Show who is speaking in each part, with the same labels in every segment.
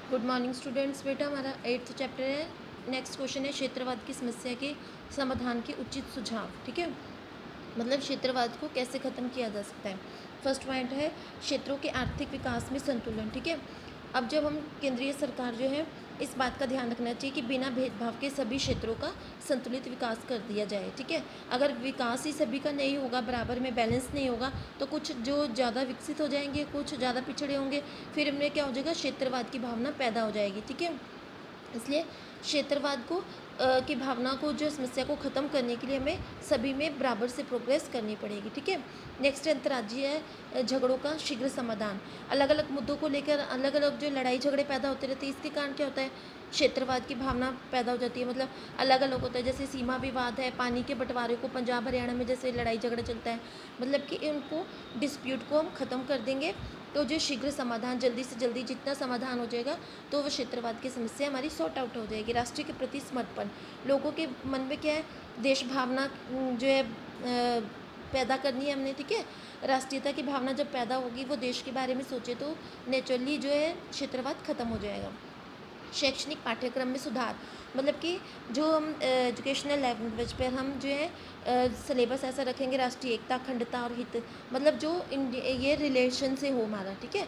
Speaker 1: Good morning students. बेटा हमारा 8th chapter है। नेक्स्ट क्वेश्चन है क्षेत्रवाद की समस्या के समाधान के उचित सुझाव। ठीक है, मतलब क्षेत्रवाद को कैसे ख़त्म किया जा सकता है। फर्स्ट पॉइंट है क्षेत्रों के आर्थिक विकास में संतुलन। ठीक है, अब जब हम केंद्रीय सरकार जो है इस बात का ध्यान रखना चाहिए कि बिना भेदभाव के सभी क्षेत्रों का संतुलित विकास कर दिया जाए। ठीक है, अगर विकास ही सभी का नहीं होगा, बराबर में बैलेंस नहीं होगा, तो कुछ जो ज़्यादा विकसित हो जाएंगे, कुछ ज़्यादा पिछड़े होंगे, फिर इनमें क्या हो जाएगा, क्षेत्रवाद की भावना पैदा हो जाएगी। ठीक है, इसलिए क्षेत्रवाद को की भावना को, जो समस्या को ख़त्म करने के लिए हमें सभी में बराबर से प्रोग्रेस करनी पड़ेगी। ठीक है, नेक्स्ट अंतर्राज्यीय झगड़ों का शीघ्र समाधान। अलग अलग मुद्दों को लेकर अलग अलग जो लड़ाई झगड़े पैदा होते रहते हैं, इसके कारण क्या होता है, क्षेत्रवाद की भावना पैदा हो जाती है। मतलब अलग अलग होता है, जैसे सीमा विवाद है, पानी के बंटवारे को पंजाब हरियाणा में जैसे लड़ाई झगड़ा चलता है, मतलब कि उनको डिस्प्यूट को हम ख़त्म कर देंगे तो जो शीघ्र समाधान, जल्दी से जल्दी जितना समाधान हो जाएगा तो वो क्षेत्रवाद की समस्या हमारी सॉर्ट आउट हो जाएगी। राष्ट्र के प्रति समर्पण, लोगों के मन में क्या है, देश भावना जो है पैदा करनी है हमने। ठीक है, राष्ट्रीयता की भावना जब पैदा होगी, वो देश के बारे में सोचे, तो नेचुरली जो है क्षेत्रवाद खत्म हो जाएगा। शैक्षणिक पाठ्यक्रम में सुधार, मतलब कि जो हम एजुकेशनल लैंग्वेज पर हम जो है सिलेबस ऐसा रखेंगे, राष्ट्रीय एकता, अखंडता और हित, मतलब जो ये रिलेशन से हो हमारा। ठीक है,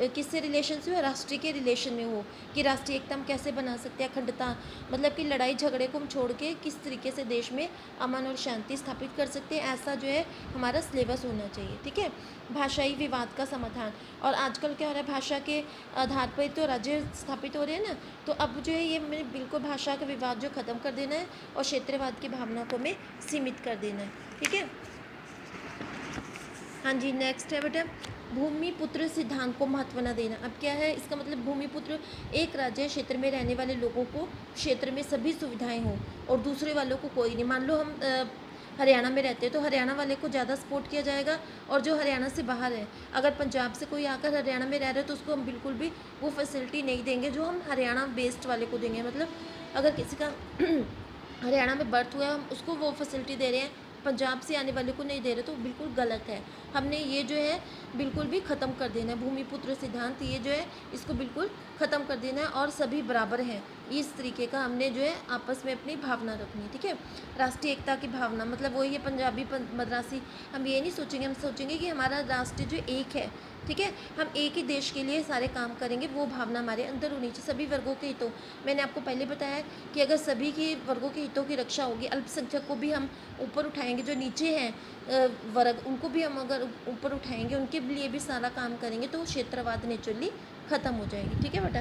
Speaker 1: किससे रिलेशन से हो, राष्ट्रीय के रिलेशन में हो, कि राष्ट्रीय एकता हम कैसे बना सकते हैं, अखंडता मतलब कि लड़ाई झगड़े को हम छोड़ के किस तरीके से देश में अमन और शांति स्थापित कर सकते हैं, ऐसा जो है हमारा सिलेबस होना चाहिए। ठीक है, भाषाई विवाद का समाधान, और आजकल क्या हो रहा है, भाषा के आधार पर तो राज्य स्थापित हो रहे हैं ना, तो अब जो है ये हमें बिल्कुल भाषा का विवाद जो ख़त्म कर देना है और क्षेत्रवाद की भावना को हमें सीमित कर देना है। ठीक है, हाँ जी, नेक्स्ट है बेटा भूमिपुत्र सिद्धांत को महत्व न देना। अब क्या है इसका मतलब, भूमिपुत्र एक राज्य क्षेत्र में रहने वाले लोगों को क्षेत्र में सभी सुविधाएं हों और दूसरे वालों को कोई नहीं। मान लो हम हरियाणा में रहते हैं तो हरियाणा वाले को ज़्यादा सपोर्ट किया जाएगा, और जो हरियाणा से बाहर है, अगर पंजाब से कोई आकर हरियाणा में रह रहे हैं तो उसको हम बिल्कुल भी वो फैसिलिटी नहीं देंगे जो हम हरियाणा बेस्ड वाले को देंगे। मतलब अगर किसी का हरियाणा में बर्थ हुआ है, हम उसको वो फैसिलिटी दे रहे हैं, पंजाब से आने वाले को नहीं दे रहे, तो बिल्कुल गलत है। हमने ये जो है बिल्कुल भी ख़त्म कर देना है, भूमिपुत्र सिद्धांत ये जो है इसको बिल्कुल ख़त्म कर देना है, और सभी बराबर हैं, इस तरीके का हमने जो है आपस में अपनी भावना रखनी है। ठीक है, राष्ट्रीय एकता की भावना, मतलब वही है पंजाबी मद्रासी, हम ये नहीं सोचेंगे, हम सोचेंगे कि हमारा राष्ट्र जो एक है। ठीक है, हम एक ही देश के लिए सारे काम करेंगे, वो भावना हमारे अंदर होनी चाहिए। सभी वर्गों के हितों, मैंने आपको पहले बताया कि अगर सभी के वर्गों के हितों की रक्षा होगी, अल्पसंख्यक को भी हम ऊपर उठाएंगे, जो नीचे हैं वर्ग उनको भी हम अगर ऊपर उठाएंगे, उनके लिए भी सारा काम करेंगे, तो क्षेत्रवाद नेचुरली ख़त्म हो जाएगी। ठीक है बेटा।